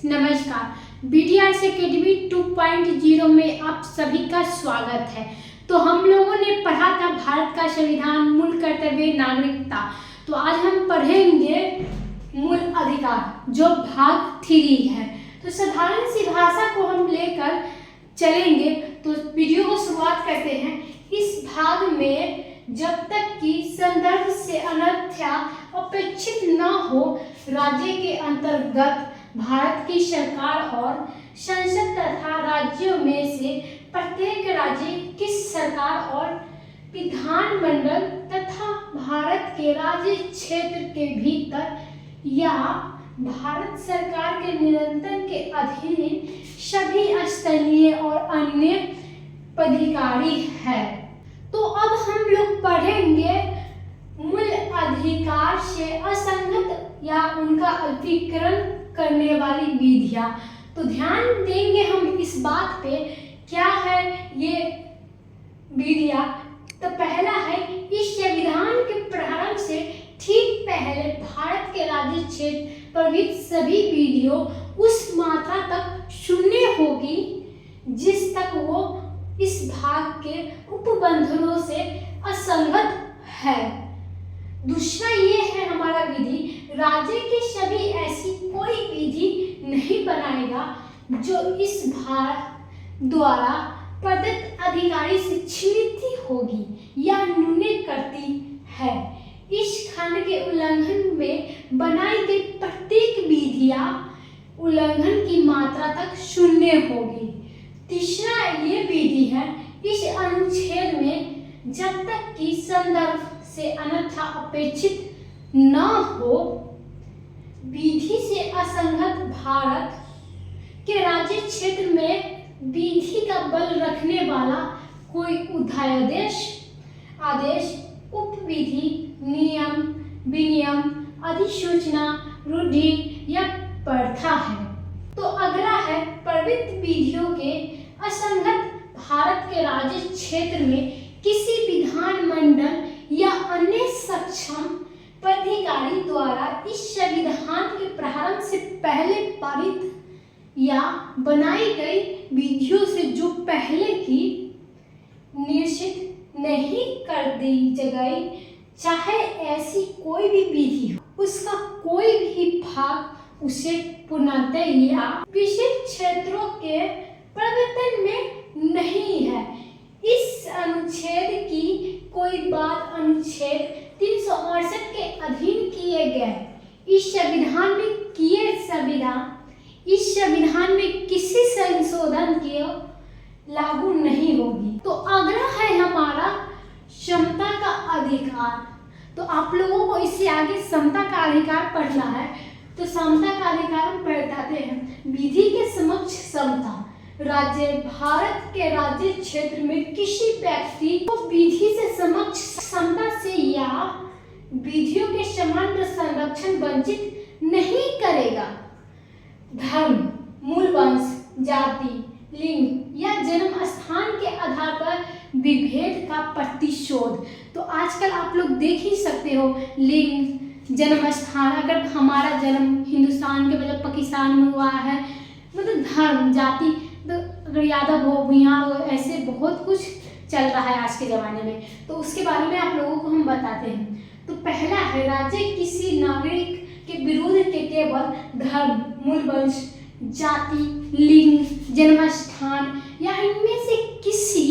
नमस्कार। BTRS academy 2.0 में आप सभी का स्वागत है। तो हम लोगों ने पढ़ा था भारत का संविधान, मूल कर्तव्य, नागरिकता। तो आज हम पढ़ेंगे मूल अधिकार, जो भाग 3 है। तो साधारण सी भाषा को हम लेकर चलेंगे। तो वीडियो को शुरुआत करते हैं। इस भाग में जब तक कि संदर्भ से अन्यथा अपेक्षित न हो, राज्य के अंतर्गत भारत की सरकार और संसद तथा राज्यों में से प्रत्येक राज्य की सरकार और विधानमंडल तथा भारत के राज्य क्षेत्र के भीतर या भारत सरकार के नियंत्रण के अधीन सभी स्थानीय और अन्य पदाधिकारी है। तो अब हम लोग पढ़ेंगे मूल अधिकार से असंगत या उनका अल्पीकरण करने वाली विधियां। तो ध्यान देंगे हम इस बात पे, क्या है ये विधियां। तो पहला है, इस संविधान के प्रारंभ से ठीक पहले भारत के राज्य क्षेत्र प्रभृत सभी विधियों उस मात्रा तक शून्य होगी जिस तक वो इस भाग के उपबंधनों से असंगत है। दूसरा ये है हमारा विधि, राज्य की सभी ऐसी कोई विधि नहीं बनाएगा जो इस भाग द्वारा प्रदत्त अधिकारी से छिनती होगी या न्यूनतम करती है। इस खंड के उल्लंघन में बनाई गई प्रत्येक विधियां उल्लंघन की मात्रा तक शून्य होगी। तीसरा ये विधि है, इस अनुच्छेद में जब तक कि संदर्भ से अन्यथा अपेक्षित न हो, विधि से असंगत भारत के राज्य क्षेत्र में विधि का बल रखने वाला कोई अध्यादेश, आदेश, उपविधि, नियम, विनियम, अधिसूचना, रूढ़ि या प्रथा है। तो अगला है, प्रवृत्त विधियों के असंगत भारत के राज्य क्षेत्र में किसी विधानमंडल या अन्य सक्षम प्राधिकारी द्वारा इस संविधान के प्रारंभ से पहले पारित या बनाई गई विधियों से जो पहले की निश्चित नहीं कर दी गई, चाहे ऐसी कोई भी विधि हो, उसका कोई भी भाग उसे पूर्णतः या विशिष्ट क्षेत्रों के प्रवर्तन में नहीं है। इस अनुच्छेद की कोई बात अनुच्छेद 368 के अधीन किए गए इस संविधान में किसी संशोधन के लागू नहीं होगी। तो अगला है हमारा समता का अधिकार। तो आप लोगों को इससे आगे समता का अधिकार पढ़ना है। तो समता का अधिकार हम पढ़ाते हैं। विधि के समक्ष समता, राज्य भारत के राज्य क्षेत्र में किसी व्यक्ति को विधि से समक्ष समता से या विधियों के समान संरक्षण वंचित नहीं करेगा। धर्म, मूल वंश, जाति, लिंग या जन्म स्थान के आधार पर विभेद का प्रतिशोध। तो आजकल आप लोग देख ही सकते हो, लिंग, जन्म स्थान, अगर हमारा जन्म हिंदुस्तान के बजाय पाकिस्तान में हुआ है, मतलब धर्म, जाति, तो अगर यादव हो, भुइयां हो, ऐसे बहुत कुछ चल रहा है आज के ज़माने में। तो उसके बारे में आप लोगों को हम बताते हैं। तो पहला है, राज्य किसी नागरिक के विरुद्ध के केवल धर्म, मूल वंश, जाति, लिंग, जन्म स्थान या इनमें से किसी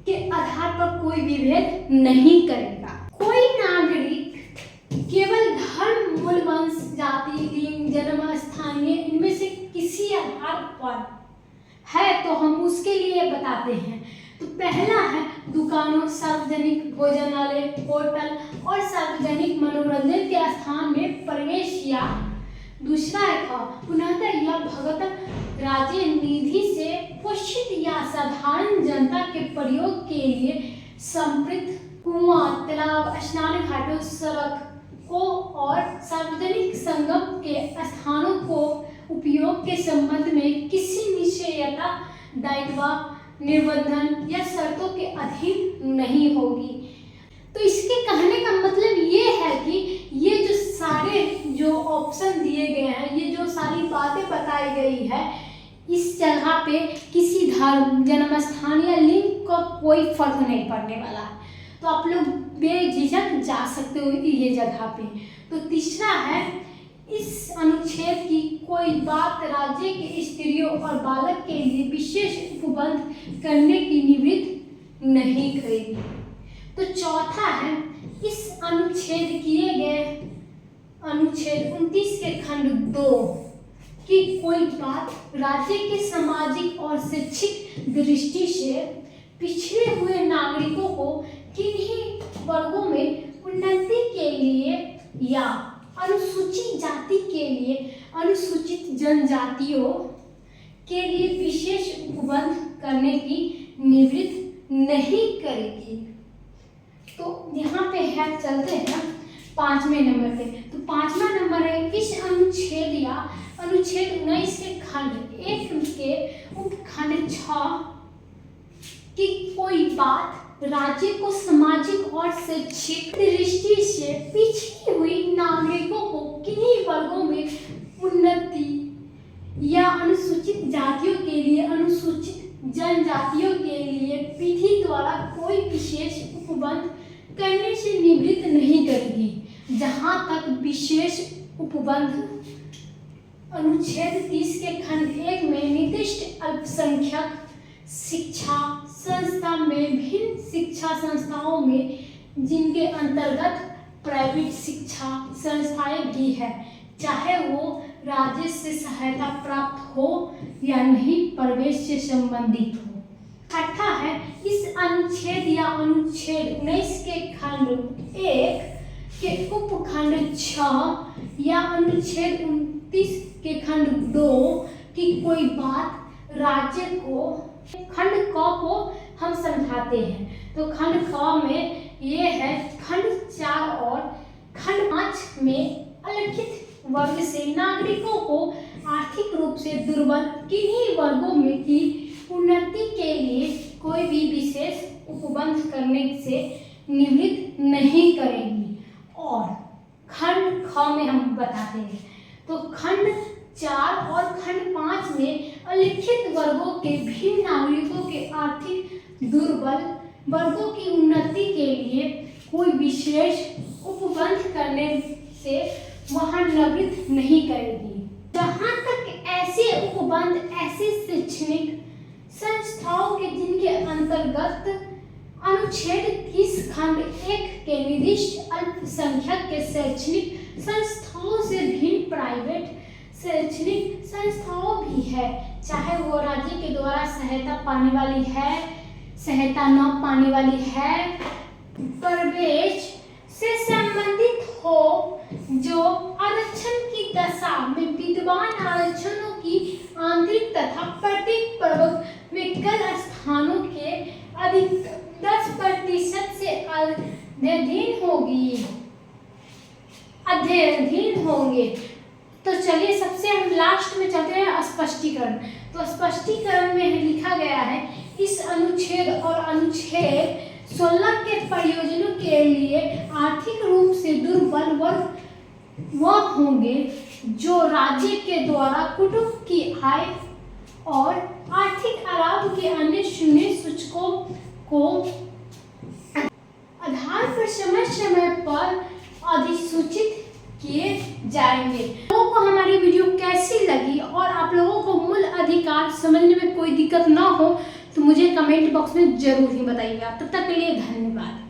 के आधार पर कोई विभेद नहीं करेगा। कोई नागरिक केवल धर्म, मूल वंश, जाति, लिंग, जन्म स्थान इनमें से किसी आधार पर है तो हम उसके लिए बताते हैं। तो पहला है, दुकानों, सार्वजनिक भोजनालय, होटल और सार्वजनिक मनोरंजन के स्थान में प्रवेश या दूसरा है पुनः या भगत राज्य निधि से पोषित या साधारण जनता के प्रयोग के लिए समृद्ध कुआं, तालाब, स्नान घाटों, सड़क को और सार्वजनिक संगम के स्थानों को उपयोग के संबंध में किसी निश्चयता, दायित्व, निबंधन या शर्तों के अधीन नहीं होगी। तो इसके कहने का मतलब ये है कि ये जो सारे जो ऑप्शन दिए गए हैं, ये जो सारी बातें बता बताई गई है। इस जगह पे किसी धर्म, जन्म स्थान या लिंग का कोई फर्क नहीं पड़ने वाला है, तो आप लोग बेझिझक जा सकते हो ये जगह पे। तो तीसरा है, इस अनुच्छेद की कोई बात राज्य के स्त्रियों और बालक के लिए विशेष उपबंध करने की निवृत्त नहीं करेगी। तो चौथा है, इस अनुच्छेद किए गए अनुच्छेद 29 के खंड 2 की कोई बात राज्य के सामाजिक और शैक्षिक दृष्टि से पिछड़े हुए नागरिकों को किन्हीं वर्गों में उन्नति के लिए या अनुसूचित जाति के लिए, अनुसूचित जनजातियों के लिए विशेष उपबंध करने की निवृत्त नहीं करेगी। तो यहाँ पे है, चलते हैं 5वें नंबर पे। तो 5वां नंबर है, इस अनुच्छेद या अनुच्छेद 19 के खंड 1 के उपखंड 6 की कोई बात राज्य को सामाजिक और शैक्षिक दृष्टि से पिछड़ी हुई नागरिकों को किन्हीं वर्गों में उन्नति या अनुसूचित जातियों के लिए, अनुसूचित जनजातियों के लिए विधि द्वारा कोई विशेष उपबंध करने से निवृत्त नहीं करेगी। जहां तक विशेष उपबंध अनुच्छेद 30 के खंड 1 में निर्दिष्ट अल्पसंख्यक शिक्षा संस्था में भिन्न शिक्षा संस्थाओं में, जिनके अंतर्गत प्राइवेट शिक्षा संस्थाएं भी है, चाहे वो राज्य से सहायता प्राप्त हो या नहीं, प्रवेश से संबंधित हो। छठा है, इस अनुच्छेद या अनुच्छेद 19 के खंड 1 के उपखंड 6 या अनुच्छेद 29 के खंड 2 की कोई बात राज्य को, खंड क को हम समझाते हैं। तो खंड क में ये है, खंड 4 और खंड 5 में अलिखित वर्ग से नागरिकों को आर्थिक रूप से दुर्बल किन्हीं वर्गों में की उन्नति के लिए कोई भी विशेष उपबंध करने से निवृत्त नहीं करेगी। और खंड ख में हम बताते हैं, तो खंड 4 और खंड 5 में अलिखित वर्गों के भिन्न नागरिकों के आर्थिक दुर्बल वर्गों की उन्नति के लिए कोई विशेष उपबंध करने से वह निवृत्त नहीं करेगी। जहाँ तक ऐसे उपबंध ऐसे शैक्षणिक संस्थाओं के जिनके अंतर्गत अनुच्छेद 30 खंड 1 के निर्दिष्ट अल्पसंख्यक के शैक्षणिक संस्थाओं से भिन्न प्राइवेट शैक्षणिक संस्थाओं भी है, चाहे वो राज्य के द्वारा सहायता पाने वाली है, सहायता न पाने वाली है, प्रवेश से संबंधित हो, जो आरक्षण की दशा में विद्यमान आरक्षणों की आंतरिक तथा प्रत्येक प्रवर्ग में कल स्थानों के अधिक 10% से अध्ययनहीन होंगे। तो चलिए सबसे हम लास्ट में चलते हैं स्पष्टीकरण। तो स्पष्टीकरण में लिखा गया है, इस अनुच्छेद और अनुच्छेद 16 के प्रयोजनों के लिए आर्थिक रूप से दुर्बल वर्ग वह होंगे जो राज्य के द्वारा कुटुंब की आय और आर्थिक लाभ के अन्य शून्य सूचकों को आधार पर समय समय पर अधिसूचित किए जाएंगे। लोगों को हमारी वीडियो कैसी लगी और आप लोगों को मूल अधिकार समझने में कोई दिक्कत ना हो तो मुझे कमेंट बॉक्स में जरूर ही बताइएगा। तब तक के लिए धन्यवाद।